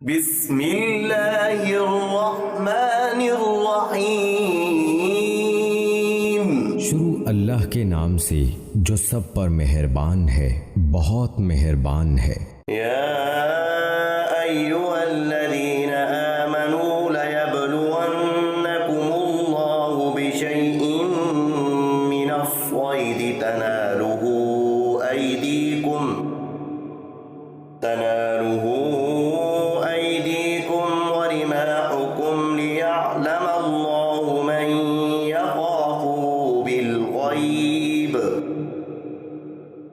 بسم اللہ الرحمن الرحیم۔ شروع اللہ کے نام سے جو سب پر مہربان ہے، بہت مہربان ہے۔ یا ایھا الذین آمنوا لیبلونکم اللہ بشیء من الصید تنالہ ایدیکم ورماحکم لیعلم اللہ من یخافہ بالغیب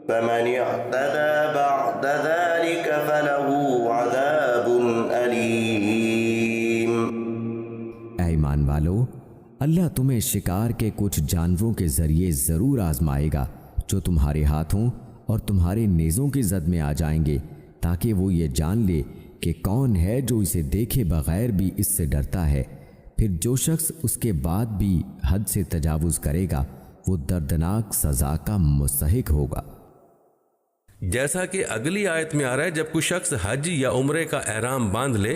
فمن اعتدى بعد ذلك فله عذاب علیم۔ اے ایمان والو، اللہ تمہیں شکار کے کچھ جانوروں کے ذریعے ضرور آزمائے گا جو تمہارے ہاتھوں اور تمہارے نیزوں کی زد میں آ جائیں گے، تاکہ وہ یہ جان لے کہ کون ہے جو اسے دیکھے بغیر بھی اس سے ڈرتا ہے۔ پھر جو شخص اس کے بعد بھی حد سے تجاوز کرے گا وہ دردناک سزا کا مستحق ہوگا۔ جیسا کہ اگلی آیت میں آ رہا ہے، جب کوئی شخص حج یا عمرے کا احرام باندھ لے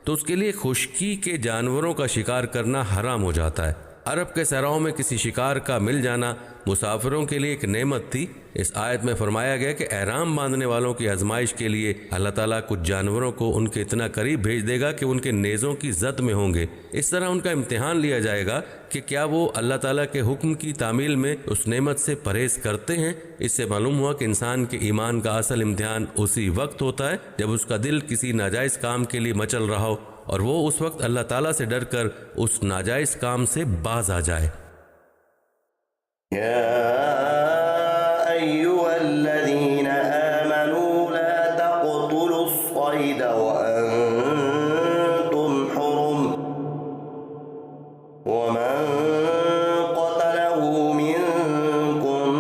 تو اس کے لیے خشکی کے جانوروں کا شکار کرنا حرام ہو جاتا ہے۔ عرب کے صحراؤں میں کسی شکار کا مل جانا مسافروں کے لیے ایک نعمت تھی۔ اس آیت میں فرمایا گیا کہ احرام باندھنے والوں کی آزمائش کے لیے اللہ تعالیٰ کچھ جانوروں کو ان کے اتنا قریب بھیج دے گا کہ ان کے نیزوں کی زد میں ہوں گے۔ اس طرح ان کا امتحان لیا جائے گا کہ کیا وہ اللہ تعالیٰ کے حکم کی تعمیل میں اس نعمت سے پرہیز کرتے ہیں۔ اس سے معلوم ہوا کہ انسان کے ایمان کا اصل امتحان اسی وقت ہوتا ہے جب اس کا دل کسی ناجائز کام کے لیے مچل رہا ہو، اور وہ اس وقت اللہ تعالیٰ سے ڈر کر اس ناجائز کام سے باز آ جائے۔ یا ایھا الذین آمنوا لا تقتلوا الصید وانتم حرم ومن قتله منکم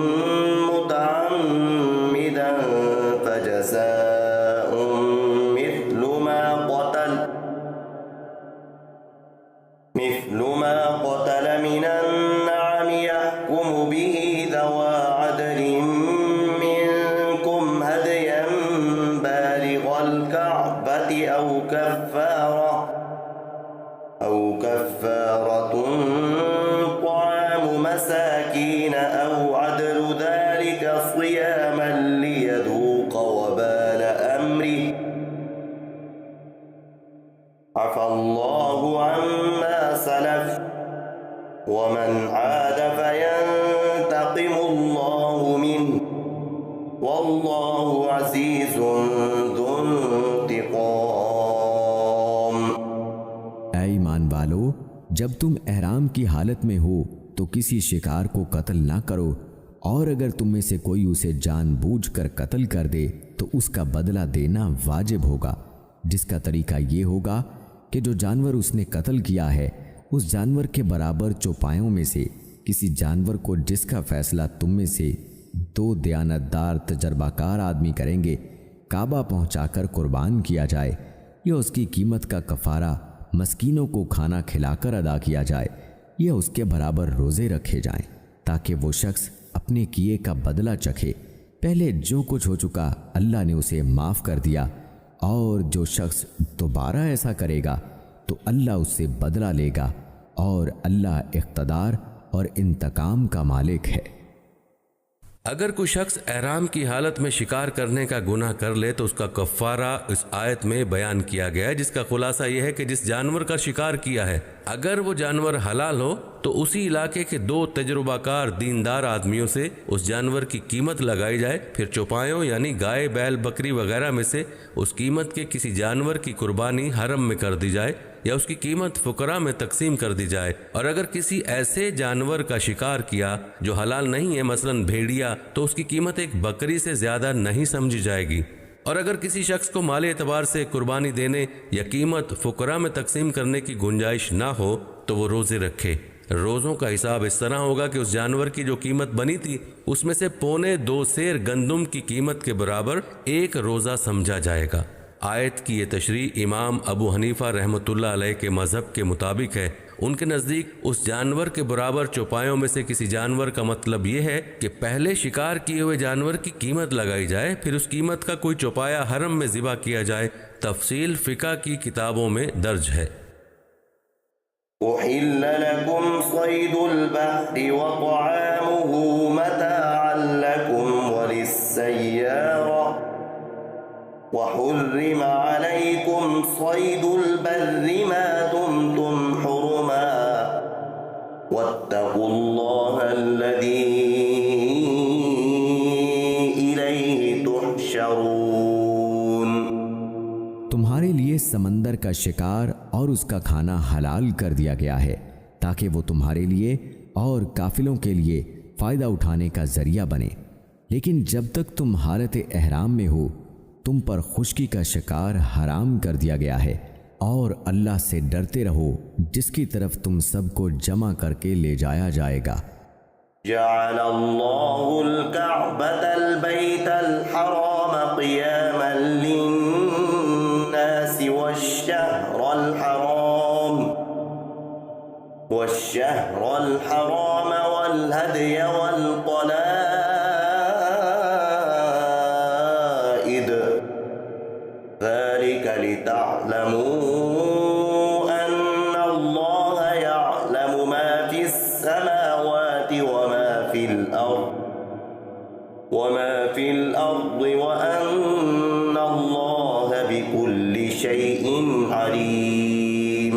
متعمدا فجزاء مثل ما قتل من النعم يحكم به ذوى عدل منكم هديا بالغ الكعبة أو كفارة طعام مساكين أو عدل ذلك صياما ليذوق وبال أمره عفى الله عما سلف ومن عاد فينتقم الله منه والله عزيز ذو انتقام۔ اے ایمان والو، جب تم احرام کی حالت میں ہو تو کسی شکار کو قتل نہ کرو، اور اگر تم میں سے کوئی اسے جان بوجھ کر قتل کر دے تو اس کا بدلہ دینا واجب ہوگا، جس کا طریقہ یہ ہوگا کہ جو جانور اس نے قتل کیا ہے اس جانور کے برابر چوپایوں میں سے کسی جانور کو، جس کا فیصلہ تم میں سے 2 دیانتدار تجربہ کار آدمی کریں گے، کعبہ پہنچا کر قربان کیا جائے، یا اس کی قیمت کا کفارہ مسکینوں کو کھانا کھلا کر ادا کیا جائے، یا اس کے برابر روزے رکھے جائیں، تاکہ وہ شخص اپنے کیے کا بدلہ چکھے۔ پہلے جو کچھ ہو چکا اللہ نے اسے معاف کر دیا، اور جو شخص دوبارہ ایسا کرے گا تو اللہ اس سے بدلہ لے گا، اور اللہ اقتدار اور انتقام کا مالک ہے۔ اگر کوئی شخص احرام کی حالت میں شکار کرنے کا گناہ کر لے تو اس کا کفارہ اس آیت میں بیان کیا گیا ہے، جس کا خلاصہ یہ ہے کہ جس جانور کا شکار کیا ہے اگر وہ جانور حلال ہو تو اسی علاقے کے 2 تجربہ کار دیندار آدمیوں سے اس جانور کی قیمت لگائی جائے، پھر چوپایوں یعنی گائے، بیل، بکری وغیرہ میں سے اس قیمت کے کسی جانور کی قربانی حرم میں کر دی جائے، یا اس کی قیمت فقراء میں تقسیم کر دی جائے۔ اور اگر کسی ایسے جانور کا شکار کیا جو حلال نہیں ہے، مثلا بھیڑیا، تو اس کی قیمت ایک بکری سے زیادہ نہیں سمجھی جائے گی۔ اور اگر کسی شخص کو مالی اعتبار سے قربانی دینے یا قیمت فقراء میں تقسیم کرنے کی گنجائش نہ ہو تو وہ روزے رکھے۔ روزوں کا حساب اس طرح ہوگا کہ اس جانور کی جو قیمت بنی تھی اس میں سے 2.25 سیر گندم کی قیمت کے برابر 1 روزہ سمجھا جائے گا۔ آیت کی یہ تشریح امام ابو حنیفہ رحمۃ اللہ علیہ کے مذہب کے مطابق ہے۔ ان کے نزدیک اس جانور کے برابر چوپایوں میں سے کسی جانور کا مطلب یہ ہے کہ پہلے شکار کیے ہوئے جانور کی قیمت لگائی جائے، پھر اس قیمت کا کوئی چوپایا حرم میں ذبح کیا جائے، تفصیل فقہ کی کتابوں میں درج ہے۔ أحل لكم صيد البحر وطعامه متاعا لكم وللسيارة وحرم عليكم صيد البر ما دمتم حرما واتقوا الله الذي إليه تحشرون۔ تمہارے لیے سمندر کا شکار اور اس کا کھانا حلال کر دیا گیا ہے تاکہ وہ تمہارے لیے اور قافلوں کے لیے فائدہ اٹھانے کا ذریعہ بنے، لیکن جب تک تم حالت احرام میں ہو تم پر خشکی کا شکار حرام کر دیا گیا ہے، اور اللہ سے ڈرتے رہو جس کی طرف تم سب کو جمع کر کے لے جایا جائے گا۔ جعل الله الكعبة البيت الحرام قياما للناس والشهر الحرام والهدي والقلائد ذلك لتعلموا أن الله يعلم ما في السماوات وما في الأرض وأن الله بكل شيء عليم۔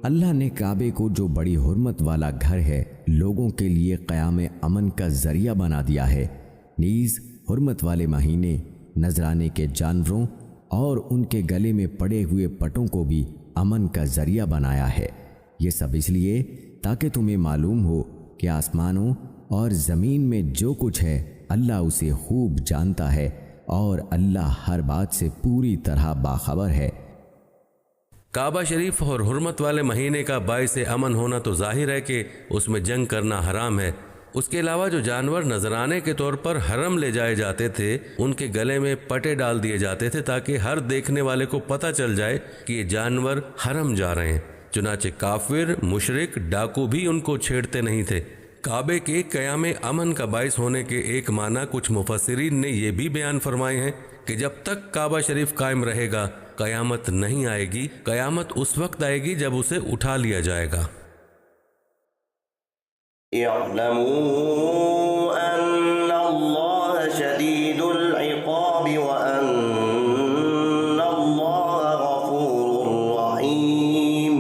اللہ نے کعبے کو جو بڑی حرمت والا گھر ہے لوگوں کے لیے قیام امن کا ذریعہ بنا دیا ہے، نیز حرمت والے مہینے، نذرانے کے جانوروں اور ان کے گلے میں پڑے ہوئے پٹوں کو بھی امن کا ذریعہ بنایا ہے۔ یہ سب اس لیے تاکہ تمہیں معلوم ہو کہ آسمانوں اور زمین میں جو کچھ ہے اللہ اسے خوب جانتا ہے، اور اللہ ہر بات سے پوری طرح باخبر ہے۔ کعبہ شریف اور حرمت والے مہینے کا باعث امن ہونا تو ظاہر ہے کہ اس میں جنگ کرنا حرام ہے۔ اس کے علاوہ جو جانور نذرانے کے طور پر حرم لے جائے جاتے تھے ان کے گلے میں پٹے ڈال دیے جاتے تھے تاکہ ہر دیکھنے والے کو پتہ چل جائے کہ یہ جانور حرم جا رہے ہیں۔ چنانچہ کافر، مشرک، ڈاکو بھی ان کو چھیڑتے نہیں تھے۔ کعبے کے قیام امن کا باعث ہونے کے ایک معنی کچھ مفسرین نے یہ بھی بیان فرمائے ہیں کہ جب تک کعبہ شریف قائم رہے گا قیامت نہیں آئے گی، قیامت اس وقت آئے گی جب اسے اٹھا لیا جائے گا۔ اعلموا ان اللہ شدید العقاب وان اللہ غفور رحیم۔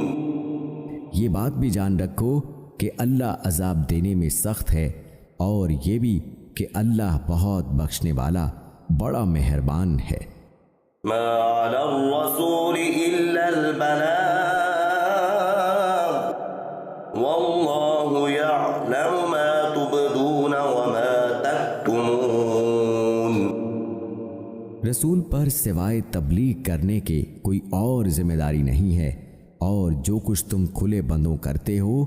یہ بات بھی جان رکھو کہ اللہ عذاب دینے میں سخت ہے، اور یہ بھی کہ اللہ بہت بخشنے والا بڑا مہربان ہے۔ ما علی الرسول الا البلاغ واللہ یعلم ما تبدون وما تکتمون۔ رسول پر سوائے تبلیغ کرنے کے کوئی اور ذمہ داری نہیں ہے، اور جو کچھ تم کھلے بندوں کرتے ہو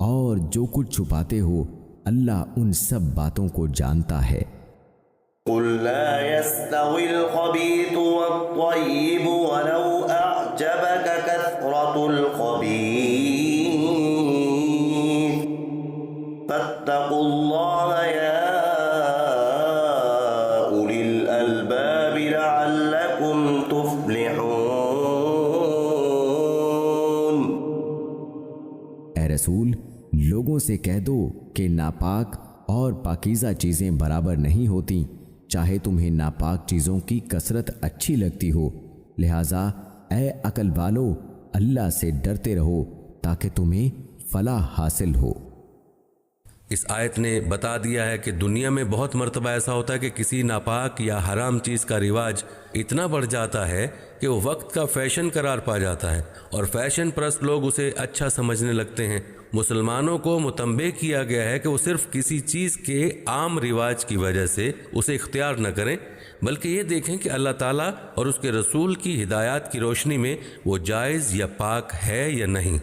اور جو کچھ چھپاتے ہو اللہ ان سب باتوں کو جانتا ہے۔ قل لا يستوي الخبيث والطيب ولو أعجبك كثرة الخبيث فاتقوا الله يا أولي الألباب لعلكم تفلحون۔ اے رسول، لوگوں سے کہہ دو کہ ناپاک اور پاکیزہ چیزیں برابر نہیں ہوتی، چاہے تمہیں ناپاک چیزوں کی کثرت اچھی لگتی ہو، لہٰذا اے عقل والو اللہ سے ڈرتے رہو تاکہ تمہیں فلاح حاصل ہو۔ اس آیت نے بتا دیا ہے کہ دنیا میں بہت مرتبہ ایسا ہوتا ہے کہ کسی ناپاک یا حرام چیز کا رواج اتنا بڑھ جاتا ہے کہ وہ وقت کا فیشن قرار پا جاتا ہے، اور فیشن پرست لوگ اسے اچھا سمجھنے لگتے ہیں۔ مسلمانوں کو متنبہ کیا گیا ہے کہ وہ صرف کسی چیز کے عام رواج کی وجہ سے اسے اختیار نہ کریں، بلکہ یہ دیکھیں کہ اللہ تعالیٰ اور اس کے رسول کی ہدایات کی روشنی میں وہ جائز یا پاک ہے یا نہیں۔